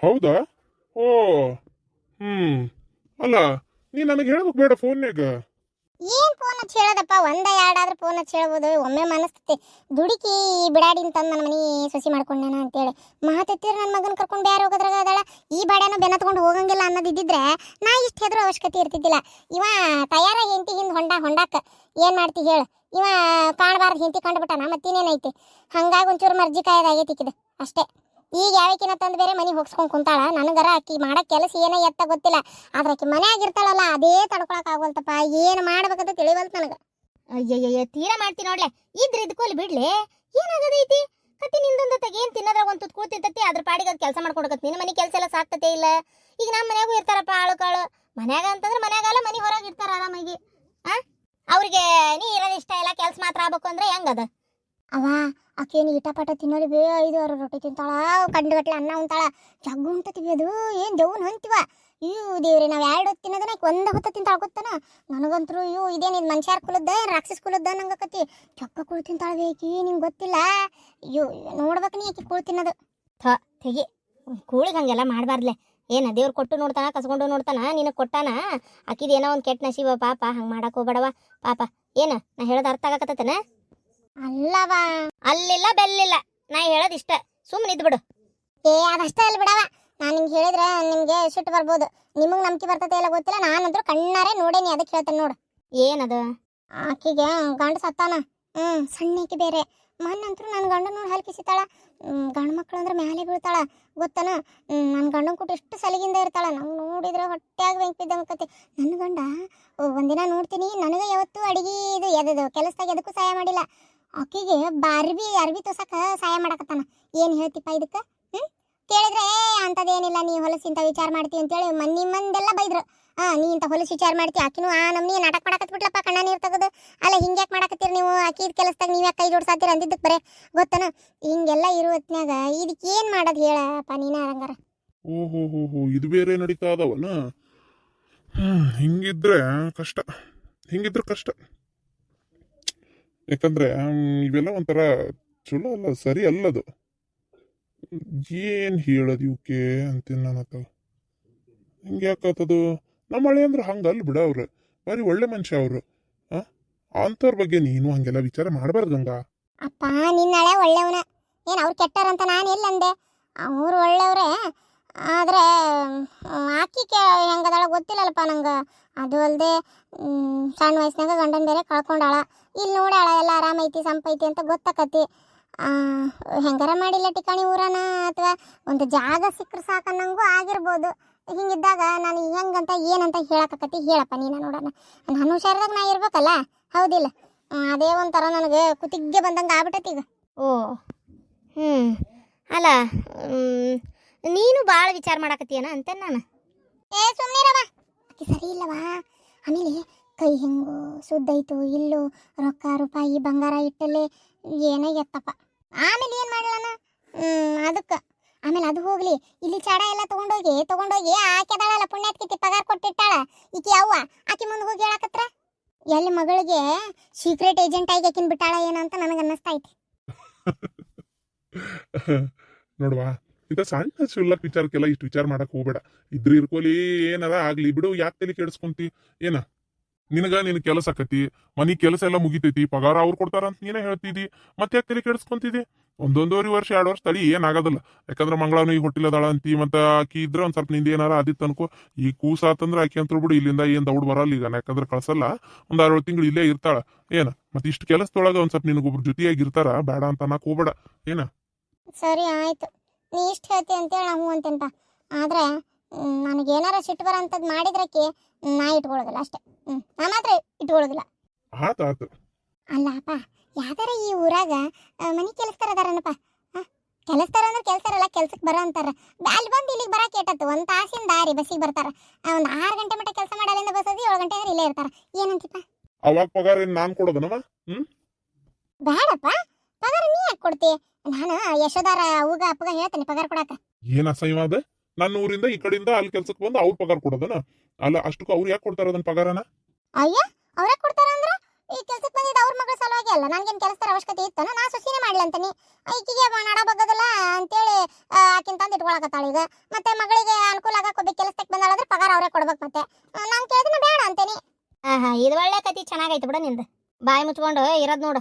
ಹೌದಾ? ಓ. ಹ್ಮ್. ಅಲ್ಲ, ನೀ ನನಗೆ ಹೇಳ್ಬೇಕು ಬೇಡ ಫೋನ್ಯಾಗ. ಏನ್ ಫೋನ್ ಹಚ್ಚಿ ಹೇಳೋದಪ್ಪ, ಒಂದ ಎರಡಾದ್ರೂ ಫೋನ್ ಹಚ್ಚಿ ಹೇಳ್ಬೋದು. ಒಮ್ಮೆ ಮನಸ್ತತಿ ದುಡುಕಿ ಬಿಡಾಡಿನ ತಂದು ನನ್ನ ಮನೆ ಸೊಸಿ ಮಾಡ್ಕೊಂಡೇನ ಅಂತೇಳಿ ಮಾತೆತ್ತಿರ ನನ್ನ ಮಗನ ಕರ್ಕೊಂಡು ಬ್ಯಾರೆ ಹೋಗೋದ್ರಾಗ ಅದಳ. ಈ ಬಾಡ್ಯಾನ ಬೆನ್ನತ್ಕೊಂಡು ಹೋಗಂಗಿಲ್ಲ ಅನ್ನೋದಿದ್ದಿದ್ರೆ ನಾ ಇಷ್ಟು ಹೆದ್ರ ಅವಶ್ಯಕತೆ ಇರ್ತಿದ್ದಿಲ್ಲ. ಇವ ತಯಾರ ಹೆಂಡತಿ ಹಿಂದೆ ಹೊಂಡಾಕ ಏನ್ ಮಾಡ್ತಿ ಹೇಳು. ಇವ ಕಾಣಬಾರ್ದು ಹೆಂಡತಿ ಕಂಡುಬಿಟ್ಟಾನ, ಮತ್ತಿನೇನೈತಿ. ಹಂಗಾಗಿ ಒಂಚೂರು ಮರ್ಜಿ ಕಾಯದಾಗೈತಿಕ್ಕಿದು ಅಷ್ಟೇ. ಈಗ ಯಾವಕಿನ ತಂದು ಬೇರೆ ಮನೆ ಹೋಗ್ಸ್ಕೊಂಡು ಕುಂತಾಳ. ನನಗರ ಆಕಿ ಮಾಡೋ ಕೆಲಸ ಏನೇ ಎತ್ತ ಗೊತ್ತಿಲ್ಲ, ಆದ್ರೆ ಆಕಿ ಮನ್ಯಾಗ ಇರ್ತಾಳಲ್ಲ ಅದೇ ತಡ್ಕೊಳಕ್ ಆಗೋಲ್ತಪ್ಪ. ಏನು ಮಾಡ್ಬೇಕಂತ ತಿಳಿವಲ್ತು ನನಗೆ. ಅಯ್ಯಯ್ಯ ತೀರಾ ಮಾಡ್ತಿ ನೋಡ್ಲೆ. ಇದ್ರ ಇದಕ್ಕೋಲಿ ಬಿಡ್ಲಿ, ಏನಾಗದೈತಿ ಕತ್ತಿ ನಿಂದೊಂದತ್ತಾಗ ಏನ್ ತಿನ್ನೋದ್ರ ಒಂದು ತುತ್ತು ಕೂತಿರ್ತತಿ, ಅದ್ರ ಪಾಡಿಗೆ ಅದು ಕೆಲಸ ಮಾಡ್ಕೊಡಕತ್ತಿ. ನಿನ್ನ ಮನೆ ಕೆಲಸ ಎಲ್ಲ ಸಾಕ್ತತೆ ಇಲ್ಲ. ಈಗ ನಮ್ಮ ಮನ್ಯಾಗೂ ಇರ್ತಾರಪ್ಪ ಆಳು ಕಾಳು. ಮನ್ಯಾಗ ಅಂತಂದ್ರೆ ಮನ್ಯಾಗಲ್ಲ, ಮನೆ ಹೊರಗೆ ಇರ್ತಾರ ಆರಾಮಾಗಿ. ಅವ್ರಿಗೆ ನೀ ಇರೋದು ಇಷ್ಟ ಇಲ್ಲ, ಕೆಲಸ ಮಾತ್ರ ಆಗ್ಬೇಕು ಅಂದ್ರೆ ಹೆಂಗದ? ಅವ ಆಕೇನು ಇಟಪಾಟ ತಿನ್ನೋದು ಬೇ 5-6 ರೊಟ್ಟಿ ತಿಂತಾಳ, ಕಂಡುಗಟ್ಲೆ ಅನ್ನ ಉಂತಾಳ. ಜಗ್ಗು ಉಂಟತಿ ಅದು. ಏನು ದೇವ್ನ ಹೊಂತಿವ. ಇವು ದೇವ್ರಿ, ನಾವು 2 ಹೊತ್ತು ತಿನ್ನೋದನ್ನ ಒಂದು ಹೊತ್ತು ತಿಂತಾಳ ಗೊತ್ತಾನ. ನನಗಂತರೂ ಇದೇನಿದು ಮನುಷ್ಯರ ಕುಲದ್ದ ರಾಕ್ಷಸ ಕುಲದ್ದ ನಂಗಕತಿ. ಚೊಕ್ಕ ಕುಳು ತಿಂತಾಳ ಬೇಕಿ, ನಿಂಗೆ ಗೊತ್ತಿಲ್ಲ. ನೋಡ್ಬೇಕು ನೀ ಆಕಿ ಕುಳು ತಿನ್ನೋದು. ತೆಗಿ, ಕೂಳಿಗೆ ಹಂಗೆಲ್ಲ ಮಾಡಬಾರ್ದ್ಲೆ. ಏನ ದೇವ್ರು ಕೊಟ್ಟು ನೋಡ್ತಾನ, ಕಸ್ಕೊಂಡು ನೋಡ್ತಾನ, ನಿನಗೆ ಕೊಟ್ಟಾನ. ಆಕಿದ ಏನೋ ಒಂದು ಕೆಟ್ಟ ನಸೀಬ ಪಾಪ. ಹಂಗೆ ಮಾಡಕ್ಕೆ ಹೋಗ್ಬೇಡವ ಪಾಪ. ಏನ ನಾ ಹೇಳೋದು ಅರ್ಥ ಆಗಕತ್ತೇನ? ಅಲ್ಲವಾ, ಅಲ್ಲಿಲ್ಲ ಬೆಲ್ಲಿಲ್ಲ, ನಾ ಹೇಳೋದು ಇಷ್ಟ. ಸುಮ್ಮನೆ ಇದ್ಬಿಡು. ಅದಷ್ಟೇ ಅಲ್ಲ ಬಿಡವ. ನಾನು ನಿಂಗೆ ಹೇಳಿದ್ರೆ ನಿಮಗೆ ಸಿಟ್ಟು ಬರ್ಬೋದು. ನಿಮಗೆ ನಂಬಿಕೆ ಬರ್ತತೆ ಇಲ್ಲ ಗೊತ್ತಿಲ್ಲ. ನಾನಂತರೂ ಕಣ್ಣಾರೆ ನೋಡೇನಿ, ಅದಕ್ಕೆ ಹೇಳ್ತೇನೆ ನೋಡು. ಏನದು? ಆಕಿಗೆ ಗಂಡ ಸತ್ತಾನ. ಸಣ್ಣಕ್ಕೆ ಬೇರೆ. ಮೊನ್ನಂತರೂ ನನ್ನ ಗಂಡ ನೋಡಿ ಹಲ್ಕಿಸಿತಾಳ. ಗಂಡು ಮಕ್ಕಳು ಅಂದ್ರೆ ಮ್ಯಾಲೆ ಬೀಳ್ತಾಳ ಗೊತ್ತನ. ನನ್ನ ಗಂಡನ ಕೂಟ ಎಷ್ಟು ಸಲಿಗಿಂದ ಇರ್ತಾಳ. ನಂಗೆ ನೋಡಿದ್ರೆ ಹೊಟ್ಟೆಯಾಗ ಬೆಂಕಿ ಬಿದ್ದಂಗತಿ. ನನ್ನ ಗಂಡ ಒಂದಿನ ನೋಡ್ತೀನಿ, ನನಗೆ ಯಾವತ್ತೂ ಅಡಿಗೆ ಇದು ಎದದು ಕೆಲಸದಾಗ ಎದಕ್ಕೂ ಸಹಾಯ ಮಾಡಿಲ್ಲ. ಆಕಿಗೆ ಅರ್ಬಿ ತೋಸಕ್ಕೆ ಸಹಾಯ ಮಾಡಕತ್ತಾನ. ಏನು ಹೇಳ್ತಿಪ್ಪ ಇದಕ್ಕೆ? ಕೇಳಿದ್ರೆ ಅಂಥದ್ದೇನಿಲ್ಲ, ನೀ ಹೊಲಸಿಂತ ವಿಚಾರ ಮಾಡ್ತಿ ಅಂತೇಳಿ ಮಂದೆಲ್ಲ ಬೈದ್ರು. ನೀ ಇಂಥ ಹೊಲಸು ವಿಚಾರ ಮಾಡ್ತಿ. ಆಕಿನೂ ನಮ್ನಿ ನಾಟಕ ಮಾಡಕತ್ಬಿಟ್ಲಪ್ಪ, ಕಣ್ಣ ನೀರು ತೆಗೆದು. ಅಲ್ಲ ಹಿಂಗ್ಯಾಕೆ ಮಾಡಕತ್ತೀರಿ ನೀವು? ಆಕಿದ ಕೆಲಸದಾಗ ನೀವು ಯಾಕೆ ಕೈ ಜೋಡ್ಸಾತೀರ ಅಂದಿದ್ದಕ್ಕೆ ಬರೇ ಗೊತ್ತನ. ಹಿಂಗೆಲ್ಲ ಇರೋ ಹೊತ್ನ್ಯಾಗ ಇದಕ್ಕೆ ಏನು ಮಾಡೋದು ಹೇಳಪ್ಪ ನೀನ ಹಂಗಾರ. ಓಹೋ, ಇದು ಬೇರೆ ನಡೀತಾ ಅದಾವನ. ಹಿಂಗಿದ್ರೆ ಕಷ್ಟ. ಯಾಕಂದ್ರೆ ಇವೆಲ್ಲ ಒಂಥರ ಚಲೋ ಅಲ್ಲ, ಸರಿ ಅಲ್ಲದು. ಏನ್ ಹೇಳೋದು ಇವಕ್ಕೆ ಅಂತೀನಿ ನಾನು. ಹಿಂಗೆ ಯಾಕತ್ತದು? ನಮ್ಮ ಹಳೆ ಅಂದ್ರೆ ಹಂಗಲ್ಲ ಬಿಡ. ಅವ್ರು ಬಾರಿ ಒಳ್ಳೆ ಮನುಷ್ಯ ಅವರು. ಅಂಥವ್ರ ಬಗ್ಗೆ ನೀನು ಹಂಗೆಲ್ಲ ವಿಚಾರ ಮಾಡಬಾರ್ದು ಗಂಗಾ. ಅಪ್ಪ ನಿನ್ನಳೆ ಒಳ್ಳೆಯವನ. ಏನು ಅವ್ರು ಕೆಟ್ಟಾರಂತ ನಾನು ಎಲ್ಲಂದೆ. ಅವ್ರು ಒಳ್ಳೆಯವ್ರೆ. ಆದರೆ ಆಕಿಗೆ ಹೆಂಗದಾಳ ಗೊತ್ತಿಲ್ಲಲ್ಲಪ್ಪ ನಂಗೆ. ಅದು ಅಲ್ಲದೆ ಸಣ್ಣ ವಯಸ್ಸಿನಾಗ ಗಂಡನ ಬೇರೆ ಕಳ್ಕೊಂಡಾಳ. ಇಲ್ಲಿ ನೋಡ್ಯಾಳ ಎಲ್ಲ ಆರಾಮೈತಿ ಸಂಪೈತಿ ಅಂತ ಗೊತ್ತಾಕತಿ. ಹೆಂಗಾರ ಮಾಡಿಲ್ಲ ಟಿಕಾಣಿ ಊರನ ಅಥವಾ ಒಂದು ಜಾಗ ಸಿಕ್ಕರೆ ಸಾಕನ್ನಂಗೂ ಆಗಿರ್ಬೋದು. ಹಿಂಗಿದ್ದಾಗ ನಾನು ಹೆಂಗಂತ ಏನಂತ ಹೇಳಕತ್ತಿ ಹೇಳಪ್ಪ ನೀನು ನೋಡೋಣ. ನಾನು ಹುಷಾರದಾಗ ನಾ ಇರ್ಬೇಕಲ್ಲ, ಹೌದಿಲ್ಲ? ಅದೇ ಒಂಥರ ನನಗೆ ಕುತ್ತಿಗೆ ಬಂದಂಗೆ ಆಗ್ಬಿಟ್ಟೈತಿ ಈಗ. ಓ ಅಲ್ಲ, ನೀನು ಭಾಳ ವಿಚಾರ ಮಾಡಕತ್ತೀಯನ ಅಂತ ನಾನು. ಸುಮ್ಮನಿರವ, ಆಕಿ ಸರಿ ಇಲ್ಲವಾ. ಆಮೇಲೆ ಕೈ ಹೆಂಗು ಸುದ್ದೈತು ಇಲ್ಲೋ, ರೊಕ್ಕ ರೂಪಾಯಿ ಬಂಗಾರ ಇಟ್ಟಲ್ಲಿ ಏನೋ ಎತ್ತಪ್ಪ. ಆಮೇಲೆ ಏನು ಮಾಡಲನ ಅದಕ್ಕೆ. ಆಮೇಲೆ ಅದು ಹೋಗ್ಲಿ, ಇಲ್ಲಿ ಚಾಡ ಎಲ್ಲ ತಗೊಂಡೋಗಿ ಆಕೆದಾಳಲ್ಲ ಪುಣ್ಯಾತ್ಕಿತಿ ಪಗಾರ ಕೊಟ್ಟಿಟ್ಟಾಳ ಈಕಿ ಅವ್ವ. ಆಕಿ ಮುಂದೆ ಹೋಗಿ ಹೇಳಕತ್ರ ಎಲ್ಲಿ ಮಗಳಿಗೆ ಸೀಕ್ರೆಟ್ ಏಜೆಂಟ್ ಆಗಿ ಆಕಿನ್ ಬಿಟ್ಟಾಳ ಏನಂತ ನನಗೆ ಅನ್ನಿಸ್ತಾ ಐತಿ. ನೋಡ್ವಾ, ಇಂಥ ಸಣ್ಣ ಸುಳ್ಳಕ್ ವಿಚಾರಕ್ಕೆಲ್ಲ ಇಷ್ಟು ವಿಚಾರ ಮಾಡಕ್ ಹೋಗ್ಬೇಡ. ಇರ್ಕೋಲಿ ಏನಾರ ಆಗ್ಲಿ ಬಿಡು, ಯಾಕೆ ತಲೆ ಕೆಡಿಸ್ಕೊಂತಿ? ಏನ ನಿನ್ನ ಕೆಲಸ ಆಕತಿ, ಮನಿ ಕೆಲಸ ಎಲ್ಲ ಮುಗಿತೈತಿ, ಪಗಾರ ಅವ್ರು ಕೊಡ್ತಾರ ಅಂತ ನೀನೇ ಹೇಳ್ತಿದಿ. ಮತ್ತೆ ಯಾಕೆ ತಲೆ ಕೆಡಿಸ್ಕೊಂತಿದಿ? 1.5 ವರ್ಷ 2 ವರ್ಷ ತಡಿ, ಏನಾಗೋದಿಲ್ಲ. ಯಾಕಂದ್ರೆ ಮಂಗಳಾನು ಈಗ ಹೊಟ್ಟಿಲದಾಳ ಅಂತಿ, ಮತ್ತೆ ಆಕಿ ಇದ್ರೆ ಒಂದ್ ಸ್ವಲ್ಪ ನಿಂದ ಏನಾರ ಆದಿತ್ತು ಅನ್ಕೋ. ಈ ಕೂಸಾತಂದ್ರೆ ಆಕಿ ಅಂತ ಬಿಡು, ಇಲ್ಲಿಂದ ಏನ್ ದೌಡ್ ಬರಲ್ಲ ಈಗ. ಯಾಕಂದ್ರೆ ಕಳ್ಸಲ್ಲ, ಒಂದ್ 6 ತಿಂಗಳು ಇಲ್ಲೇ ಇರ್ತಾಳ. ಏನ ಮತ್ತೆ ಇಷ್ಟು ಕೆಲಸದೊಳಗ ಒಂದ್ ಸ್ವಲ್ಪ ನಿನಗೊಬ್ರು ಜೊತೆಯಾಗಿ ಇರ್ತಾರ, ಬೇಡ ಅಂತ ಅನ್ನಕ್ ಹೋಗ್ಬೇಡ. ಏನ ಸರಿ ಆಯ್ತು, ನೀ ಇಷ್ಟು ಹೇಳ್ತಿ ಅಂತೇಳಿ ನಾವು ಅಂತೇನಪ್ಪ. ಆದ್ರೆ ನನಗೇನಾರ ಸಿಟ್ಟು ಬರೋ ಅಂಥದ್ದು ಮಾಡಿದ್ರಕ್ಕೆ ನಾ ಇಟ್ಕೊಳ್ಳೋದಿಲ್ಲ ಅಷ್ಟೇ. ನಾ ಮಾತ್ರ ಇಟ್ಕೊಳ್ಳೋದಿಲ್ಲ. ಆತು ಅಲ್ಲ ಅಪ್ಪ, ಯಾವ್ದಾರ ಈ ಊರಾಗ ಮನೆ ಕೆಲಸದಾರ ಅದಾರನಪ್ಪ. ಕೆಲಸದಾರ ಅಂದ್ರೆ ಕೆಲಸರಲ್ಲ, ಕೆಲ್ಸಕ್ಕೆ ಬರೋ ಅಂತಾರ. ಅಲ್ಲಿ ಬಂದು ಇಲ್ಲಿಗೆ ಬರಕ್ಕೆ ಏಟತ್ತು 1 ತಾಸಿನ ದಾರಿ ಬಸ್ಸಿಗೆ ಬರ್ತಾರ. ಒಂದು 6 ಗಂಟೆ ಮಟ್ಟ ಕೆಲಸ ಮಾಡಲಿಂದ ಬಸ್ ಅದು 7 ಗಂಟೆ ಅಂದ್ರೆ ಇಲ್ಲೇ ಇರ್ತಾರ. ಏನಂತಿಪ್ಪ? ಅವಾಗ ಪಗಾರ ಏನ್ ನಾನ್ ಕೊಡೋದನವ? ಬೇಡಪ್ಪ, ಪಗಾರ ನೀ ಯಾಕೆ ಕೊಡ್ತಿ? ನಾನು ಯಶೋದಾರ ಅವ್ಗ ಅಪ್ಪಗ ಹೇಳ್ತೇನೆ ಪಗಾರ ಕೊಡಾಕ. ಏನ್ ಅಸಹ್ಯ ಅದ? ನನ್ನ ಊರಿಂದ ಈ ಕಡೆಯಿಂದ ಅಲ್ಲಿ ಕೆಲ್ಸಕ್ಕೆ ಬಂದು ಅವ್ರ ಪಗಾರ ಕೊಡೋದನ? ಅಲ್ಲ, ಅಷ್ಟಕ್ಕೂ ಅವ್ರು ಯಾಕೆ ಕೊಡ್ತಾರ ಅದನ್ನ ಪಗಾರನ? ಅಯ್ಯ, ಅವ್ರೇ ಕೊಡ್ತಾರ ಅಂದ್ರ ಈ ಕೆಲ್ಸಕ್ಕೆ ಬಂದಿದ್ದ ಅವ್ರ ಮಗಳ ಸಲುವಾಗಿ ಅಲ್ಲ, ನನ್ಗೇನ್ ಕೆಲಸದ ಅವಶ್ಯಕತೆ ಇತ್ತನ, ನಾ ಸೊಸಿನೇ ಮಾಡ್ಲಿ ಅಂತಾನೆ. ಈಕಿಗೆ ನಡ ಬಗ್ಗದಲ್ಲ ಅಂತೇಳಿ ಆಕಿನ್ ತಂದು ಇಟ್ಕೊಳಕತ್ತಾಳ ಈಗ. ಮತ್ತೆ ಮಗಳಿಗೆ ಅನುಕೂಲ ಆಗಕ್ಕೆ ಕೆಲಸಕ್ಕೆ ಬಂದಾಳಂದ್ರೆ ಪಗಾರ ಅವರೇ ಕೊಡ್ಬೇಕು. ಮತ್ತೆ ನಾನು ಕೇಳಿದ್ರೆ ಬೇಡ ಅಂತೇನಿ. ಇದು ಒಳ್ಳೆ ಕತಿ, ಚೆನ್ನಾಗೈತೆ ಬಿಡ ನಿಂದ. ಬಾಯಿ ಮುಚ್ಕೊಂಡು ಇರೋದ್ ನೋಡು.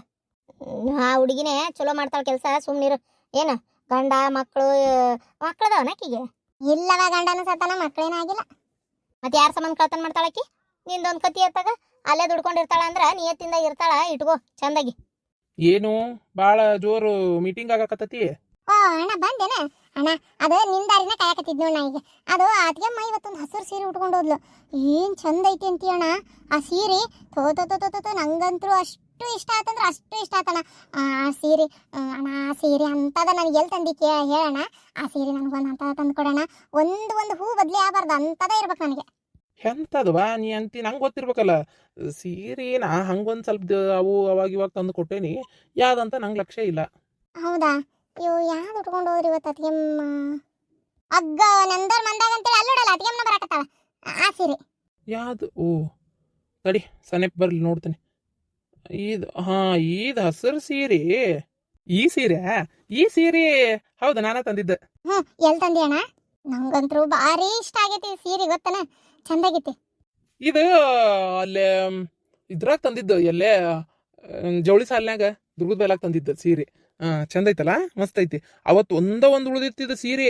ಆ ಹುಡುಗಿನೇ ಚಲೋ ಮಾಡ್ತಾಳ ಕೆಲಸ, ಸುಮ್ನಿರು. ಏನು ಗಂಡ ಮಕ್ಕಳದವನ ಆಕಿಗೆ? ಇಲ್ಲವ, ಗಂಡನ ಸತ್ತಾನ, ಮಕ್ಕಳೇನಾಗಿಲ್ಲ. ಮತ್ತೆ ಯಾರ ಸಂಬಂಧ ಕಳ್ತನ ಮಾಡ್ತಾಳಕಿ? ನಿಂದೊಂದು ಕತಿ ಎತ್ತಾಗ ಅಲ್ಲೇ ದುಡ್ಕೊಂಡಿರ್ತಾಳ ಅಂದ್ರ ನಿಯತ್ತಿಂದ ಇರ್ತಾಳ, ಇಟ್ಕೋ ಚಂದಾಗಿ. ಏನು ಭಾಳ ಜೋರು ಮೀಟಿಂಗ್ ಆಗಕತ್ತತಿ? ಓ ಅಣ್ಣ ಬಂದೇನ? ಅಣ್ಣ ಅದು ನಿಂದಾರಿನ ಕಾಯಕತ್ತಿದ್ ನೋಡ್. ನಾ ಈಗ ಅದು ಅದ್ಗೆಮ್ಮ ಇವತ್ತೊಂದು ಹಸಿರು ಸೀರೆ ಉಟ್ಕೊಂಡು ಹೋದ್ಲು. ಏನ್ ಚಂದ ಐತಿ ಅಂತೀ ಅಣ್ಣ ಆ ಸೀರೆ. ತೋ ನಂಗಂತೂ ಅಷ್ಟು ಇಷ್ಟ ಆತಂದ್ರೆ ಅಷ್ಟು ಇಷ್ಟ ಆತಣ್ಣ ಆ ಸೀರೆ. ಅಣ್ಣ ಆ ಸೀರೆ ಅಂತದ ನನಗೆ ಎಲ್ಲಿ ತಂದಿ ಹೇಳಣ್ಣ. ಆ ಸೀರೆ ನನಗೊಂದು ಅಂತದ ತಂದು ಕೊಡೋಣ. ಒಂದು ಹೂ ಬದ್ಲಿ ಆಗಬಾರ್ದು, ಅಂತದ ಇರ್ಬೇಕು ನನಗೆ. ಎಂತದವಾ ನೀ ಅಂತಿ? ನಂಗೆ ಗೊತ್ತಿರ್ಬೇಕಲ್ಲ ಸೀರೆ. ನಾ ಹಂಗೊಂದು ಸ್ವಲ್ಪ ಅವು ಇವಾಗ ತಂದು ಕೊಟ್ಟೇನಿ, ಯಾವ್ದಂತ ನಂಗೆ ಲಕ್ಷ್ಯ ಇಲ್ಲ. ಹೌದಾ? ಇವು ಯಾವ್ದು ಉಟ್ಕೊಂಡು ಹೋದ್ರಿ ಇವತ್ತು ಅತ್ಗೆಮ್ಮ? ಅಗ್ಗ ನಂದರ್ ಮಂದಾಗ ಅಂತೇಳಿ ಅಲ್ಲೋಡಲ್ಲ ಅತ್ಗೆಮ್ಮನ ಬರಾಕತ್ತಾಳ ಆ ಸೀರೆ. ಯಾವ್ದು? ಓ ತಡಿ, ಸನೆಪ್ ಬರ್ಲಿ ನೋಡ್ತೇನೆ. ಇದು ಹಸಿರು ಸೀರೆ. ಈ ಸೀರೆ ಹೌದು, ನಾನ ತಂದಿದ್ದೆ. ಎಲ್ಲಿ ತಂದಿ ಅಣ್ಣ? ನಂಗಂತೂ ಭಾರಿ ಇಷ್ಟ ಆಗೈತಿ ಈ ಸೀರೆ, ಗೊತ್ತನ? ಚಂದಾಗೈತಿ. ಇದು ಅಲ್ಲೇ ಇದ್ರಾಗ ತಂದಿದ್ದು, ಎಲ್ಲೇ ಜವಳಿ ಸಾಲಿನಾಗ ದುರ್ಗದ ಬೇಲಾಗ ತಂದಿದ್ದ ಸೀರೆ. ಚಂದ ಐತಲ್ಲ, ಮಸ್ತ್ ಐತಿ. ಅವತ್ತು ಒಂದು ಉಳಿದಿತ್ತಿದ ಸೀರೆ.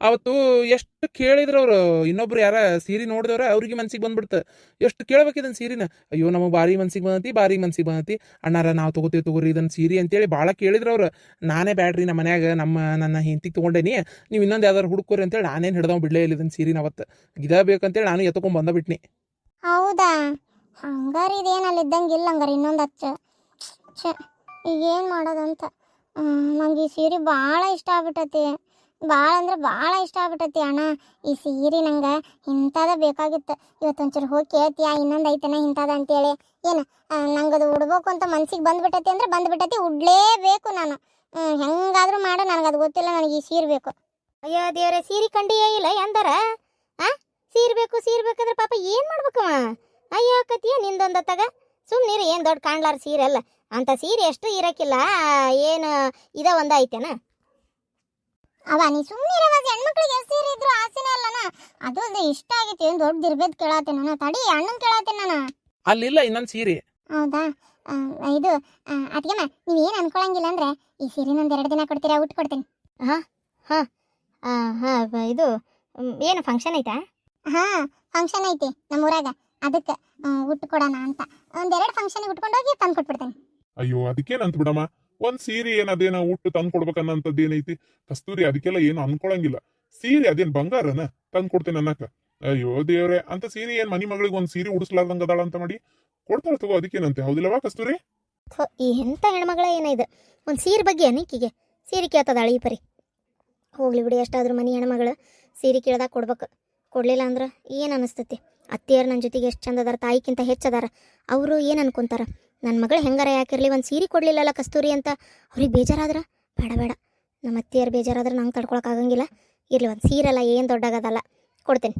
ಅವತ್ತು ಎಷ್ಟು ಕೇಳಿದ್ರು ಅವ್ರು, ಇನ್ನೊಬ್ರು ಯಾರ ಸೀರೆ ನೋಡಿದವ್ರ ಅವ್ರಿಗೆ ಮನ್ಸಿಗೆ ಬಂದ್ಬಿಡ್ತ. ಎಷ್ಟು ಕೇಳ್ಬೇಕಿದನ್ ಸೀರಿನ. ಅಯ್ಯೋ ನಮಗೆ ಭಾರಿ ಮನ್ಸಿಗೆ ಬಂದತಿ ಅಣ್ಣಾರ, ನಾವು ತಗೋರಿ ಇದನ್ನ ಸೀರೆ ಅಂತೇಳಿ ಭಾಳ ಕೇಳಿದ್ರು ಅವ್ರು. ನಾನೇ ಬ್ಯಾಡ್ರಿ, ನಮ್ಮ ಮನ್ಯಾಗ ನನ್ನ ಹೆಂಡತಿಗೆ ತೊಗೊಂಡೇನಿ, ನೀವು ಇನ್ನೊಂದು ಯಾವ್ದಾರು ಹುಡುಕೋರಿ ಅಂತೇಳಿ ನಾನೇನು ಹಿಡ್ದವ್ ಬಿಡ್ಲೇ ಇಲ್ಲ ಇದನ್ನ ಸೀರಿನ. ಅವತ್ತು ಇದ ಬೇಕಂತೇಳಿ ನಾನು ಎತ್ಕೊಂಡ್ ಬಂದ್ಬಿಟ್ನಿ. ಹೌದಾ? ಹಂಗಾರ ಇದೇನಲ್ಲಿ ಇದ್ದಂಗಿಲ್ಲ. ಹಂಗಾರ ಇನ್ನೊಂದು ಈಗ ಏನು ಮಾಡೋದಂತ. ನಂಗೆ ಈ ಸೀರೆ ಭಾಳ ಇಷ್ಟ ಆಗ್ಬಿಟ್ಟತಿ. ಭಾಳ ಅಂದ್ರೆ ಭಾಳ ಇಷ್ಟ ಆಗ್ಬಿಟ್ಟತಿ ಅಣ್ಣ. ಈ ಸೀರೆ ನಂಗೆ ಇಂಥದ ಬೇಕಾಗಿತ್ತು. ಇವತ್ತೊಂಚೂರು ಹೋಗಿ ಕೇಳ್ತೀಯಾ ಇನ್ನೊಂದು ಐತನ ಇಂಥದ ಅಂತೇಳಿ? ಏನು ನಂಗದು ಉಡ್ಬೇಕು ಅಂತ ಮನ್ಸಿಗೆ ಬಂದ್ಬಿಟ್ಟತಿ ಅಂದ್ರೆ ಬಂದ್ಬಿಟ್ಟತಿ, ಉಡ್ಲೇಬೇಕು ನಾನು. ಹೆಂಗಾದ್ರೂ ಮಾಡ, ನನಗದು ಗೊತ್ತಿಲ್ಲ, ನನಗೆ ಈ ಸೀರೆ ಬೇಕು. ಅಯ್ಯೋ ದೇವ್ರೆ, ಸೀರೆ ಕಂಡಿಯೇ ಇಲ್ಲ ಎಂದಾರ? ಸೀರೆ ಬೇಕಂದ್ರೆ ಪಾಪ ಏನ್ ಮಾಡ್ಬೇಕವ? ಅಯ್ಯೋ ಕತಿಯ ನಿಂದೊಂದತ್ತಾಗ ಸುಮ್ನೀರು. ಏನ್ ದೊಡ್ಡ ಕಾಣ್ಲಾರ ಸೀರೆ ಅಲ್ಲ ಅಂತ ಸೀರೆ, ಎಷ್ಟು ಇರಕ್ಕಿಲ್ಲ. ಏನು ಇದ ಒಂದ ಐತೆನ? ಅವ ನೀ ಸುಮ್ಮನಿರವ, ಹೆಣ್ಮಕ್ಳಿಗೆ ಎಷ್ಟು ಸೀರೆ ಇದ್ರು ಆಸೆನೇ ಅಲ್ಲನ. ಅದು ಅಲ್ಲದೆ ಇಷ್ಟ ಆಗೈತಿ, ಏನು ದೊಡ್ಡ ಇರ್ಬೇದ್ ಕೇಳತ್ತೇನೆ ನಾನು. ತಡಿ ಅಣ್ಣನ್ ಕೇಳತ್ತೇನೆ ನಾನು. ಅಲ್ಲಿಲ್ಲ ಇನ್ನೊಂದು ಸೀರೆ. ಹೌದಾ? ಇದು ಅದ್ಗೆಮ್ಮ ನೀವೇನು ಅನ್ಕೊಳಂಗಿಲ್ಲ ಅಂದ್ರೆ ಈ ಸೀರೆ ನಂದು 2 ದಿನ ಕೊಡ್ತೀರಾ? ಉಟ್ಟು ಕೊಡ್ತೀನಿ. ಇದು ಏನು ಫಂಕ್ಷನ್ ಐತಾ? ಫಂಕ್ಷನ್ ಐತಿ ನಮ್ಮೂರಾಗ, ಅದಕ್ಕೆ ಉಟ್ಟು ಕೊಡೋಣ ಅಂತ 1-2 ಫಂಕ್ಷನ್ಗೆ ಉಟ್ಕೊಂಡೋಗಿ ತಂದು ಕೊಟ್ಬಿಡ್ತೇನೆ. ಅಯ್ಯೋ ಅದಕ್ಕೇನಂತ ಬಿಡಮ್ಮ, ಒಂದ್ ಸೀರೆ ಅದೇನ ಉಟ್ಟು ತಂದು ಕೊಡ್ಬೇಕನ್ನಂತದ್ದು ಏನೈತಿ ಕಸ್ತೂರಿ? ಅದಕ್ಕೆಲ್ಲ ಏನು ಅನ್ಕೊಳಂಗಿಲ್ಲ. ಸೀರೆ ಅದೇನ್ ಬಂಗಾರನ ತಂದು ಕೊಡ್ತೇನೆ ಅನ್ನಕ? ಅಯ್ಯೋ ದೇವ್ರೆ, ಅಂತ ಸೀರೆ ಏನ್ ಮನಿ ಮಗಳಿಗೆ ಒಂದ್ ಸೀರೆ ಉಡಿಸ್ಲಾರ್ದಂಗ ಅದಾಳ ಅಂತ ಮಾಡಿ ಕೊಡ್ತಾಳ ತಗೋ. ಅದಕ್ಕೇನಂತೆ, ಹೌದಿಲ್ಲವಾ ಕಸ್ತೂರಿ? ಈ ಎಂತ ಹೆಣ್ಮಗಳ ಏನಿದೆ, ಒಂದು ಸೀರೆ ಬಗ್ಗೆ ಅನಿಕಿಗೆ ಸೀರೆ ಕೇಳ್ತದಾಳ ಈ ಪರಿ. ಹೋಗ್ಲಿ ಬಿಡಿ, ಎಷ್ಟಾದ್ರೂ ಮನಿ ಹೆಣ್ಮಗಳು ಸೀರೆ ಕೇಳ್ದಾಗ ಕೊಡ್ಬೇಕು. ಕೊಡ್ಲಿಲ್ಲ ಅಂದ್ರೆ ಏನು ಅನಿಸ್ತತಿ? ಅತ್ತಿಯರು ನನ್ನ ಜೊತೆಗೆ ಎಷ್ಟು ಚಂದ ಅದಾರ, ತಾಯಿಗಿಂತ ಹೆಚ್ಚದಾರ. ಅವರು ಏನು ಅನ್ಕೊಂತಾರ, ನನ್ನ ಮಗಳು ಹೆಂಗಾರ ಯಾಕಿರಲಿ ಒಂದು ಸೀರೆ ಕೊಡ್ಲಿಲ್ಲಲ್ಲ ಕಸ್ತೂರಿ ಅಂತ ಅವ್ರಿಗೆ ಬೇಜಾರಾದ್ರೆ ಬೇಡ. ನಮ್ಮ ಅತ್ತಿಯರು ಬೇಜಾರಾದ್ರೆ ನಂಗೆ ತಡ್ಕೊಳಕ್ಕಾಗಂಗಿಲ್ಲ. ಇರಲಿ, ಒಂದು ಸೀರೆಲ್ಲ ಏನು ದೊಡ್ಡಾಗದಲ್ಲ, ಕೊಡ್ತೇನೆ.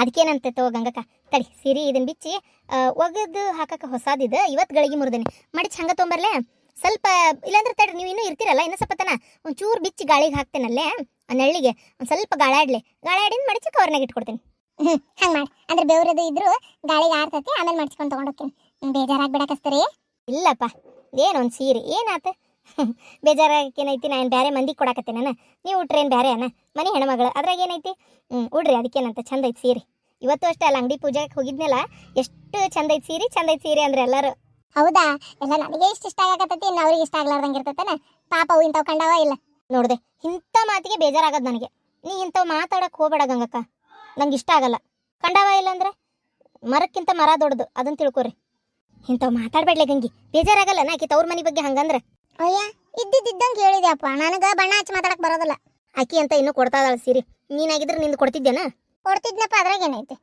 ಅದಕ್ಕೇನಂತೆ ತಗೋ ಗಂಗಕ್ಕ, ತಡಿ ಸೀರೆ ಇದನ್ನ ಬಿಚ್ಚಿ ಒಗದು ಹಾಕಕ್ಕೆ ಹೊಸಾದಿದ್ದು ಇವತ್ತು ಗಳಿಗೆ ಮುರಿದೇನೆ ಮಡಿಚ್ ಹಂಗೆ ತೊಂಬರ್ಲೆ ಸ್ವಲ್ಪ. ಇಲ್ಲಾಂದ್ರೆ ತಡ್ರಿ, ನೀವು ಇನ್ನೂ ಇರ್ತೀರಲ್ಲ ಇನ್ನೂ ಸ್ವಲ್ಪ ತನ ಒಂಚೂರು ಬಿಚ್ಚಿ ಗಾಳಿಗೆ ಹಾಕ್ತೇನಲ್ಲೇ ಆ ನೆಳ್ಳಿಗೆ. ಒಂದು ಸ್ವಲ್ಪ ಗಾಳಾಡಿಂದ ಮಡಿಚಿ ಕವರ್ನಾಗ ಇಟ್ಕೊಡ್ತೀನಿ. ಹಂಗೆ ಮಾಡಿ. ಅಂದ್ರೆ ಬೆವ್ರದು ಇದ್ರು ಗಾಳಿಗೆ ಆರ್ತೈತಿ, ಆಮೇಲೆ ಮಡ್ಚ್ಕೊಂಡು ತೊಗೊಂಡೋಗ್ತೀನಿ. ಬೇಜಾರಾಗ್ಬಿಡಕಸ್ತರಿ? ಇಲ್ಲಪ್ಪ, ಏನೊಂದು ಸೀರೆ ಏನಾತ? ಬೇಜಾರಾಗೇನೈತಿ? ನಾನು ಬೇರೆ ಮಂದಿಗೆ ಕೊಡಾಕತ್ತೆ ನಾನು, ನೀವು ಉಟ್ರೇನು ಬೇರೆ ಅನ್ನ? ಮನೆ ಹೆಣ್ಮಗಳು ಅದ್ರಾಗ ಏನೈತಿ? ಉಡ್ರಿ, ಅದಕ್ಕೇನಂತ. ಚಂದ ಐತಿ ಸೀರೆ. ಇವತ್ತು ಅಷ್ಟೇ ಅಲ್ಲ, ಅಂಗಡಿ ಪೂಜೆಗೆ ಹೋಗಿದ್ನಲ್ಲ, ಎಷ್ಟು ಚಂದ ಐತಿ ಸೀರೆ ಅಂದ್ರೆ ಎಲ್ಲರೂ. ಹೌದಾ? ಎಲ್ಲ ನನಗೆ ಇಷ್ಟ ಆಗಕತ್ತೈತಿ, ಇನ್ನು ಅವ್ರಿಗೆ ಇಷ್ಟ ಆಗ್ಲಾರ್ದಂಗೆ ಇರ್ತೈತನ? ಪಾಪ ಅವು ಇಂಥವು ಕಂಡವ ಇಲ್ಲ. ನೋಡಿದೆ, ಇಂಥ ಮಾತಿಗೆ ಬೇಜಾರಾಗದು ನನಗೆ. ನೀ ಇಂಥವು ಮಾತಾಡಕ್ಕೆ ಹೋಗ್ಬೇಡ ಗಂಗಕ್ಕ, ನಂಗೆ ಇಷ್ಟ ಆಗಲ್ಲ. ಕಂಡವ ಇಲ್ಲಾಂದ್ರೆ ಮರಕ್ಕಿಂತ ಮರ ದೊಡ್ಡದು, ಅದನ್ನ ತಿಳ್ಕೊರಿ. ಇಂಥವು ಮಾತಾಡ್ಬೇಡ್ಲೆ ಗಂಗಿ, ಬೇಜಾರಾಗಲ್ಲ ನಾಕಿ ತವ್ರ ಮನೆ ಬಗ್ಗೆ ಹಂಗಂದ್ರೆ. ಅಯ್ಯ, ಇದ್ದಿದ್ದಂಗೆ ಹೇಳಿದ್ಯಪ್ಪ, ನನಗೆ ಬಣ್ಣ ಹಚ್ಚಿ ಮಾತಾಡಕ್ಕೆ ಬರೋದಿಲ್ಲ. ಆಕಿ ಅಂತ ಇನ್ನೂ ಕೊಡ್ತಾ ಇದ್ದಾಳೆ ಸೀರೆ. ನೀನಾಗಿದ್ರೆ ನಿಂದು ಕೊಡ್ತಿದ್ದೇನ? ಕೊಡ್ತಿದ್ನಪ್ಪ, ಅದ್ರಾಗ ಏನೈತೆ?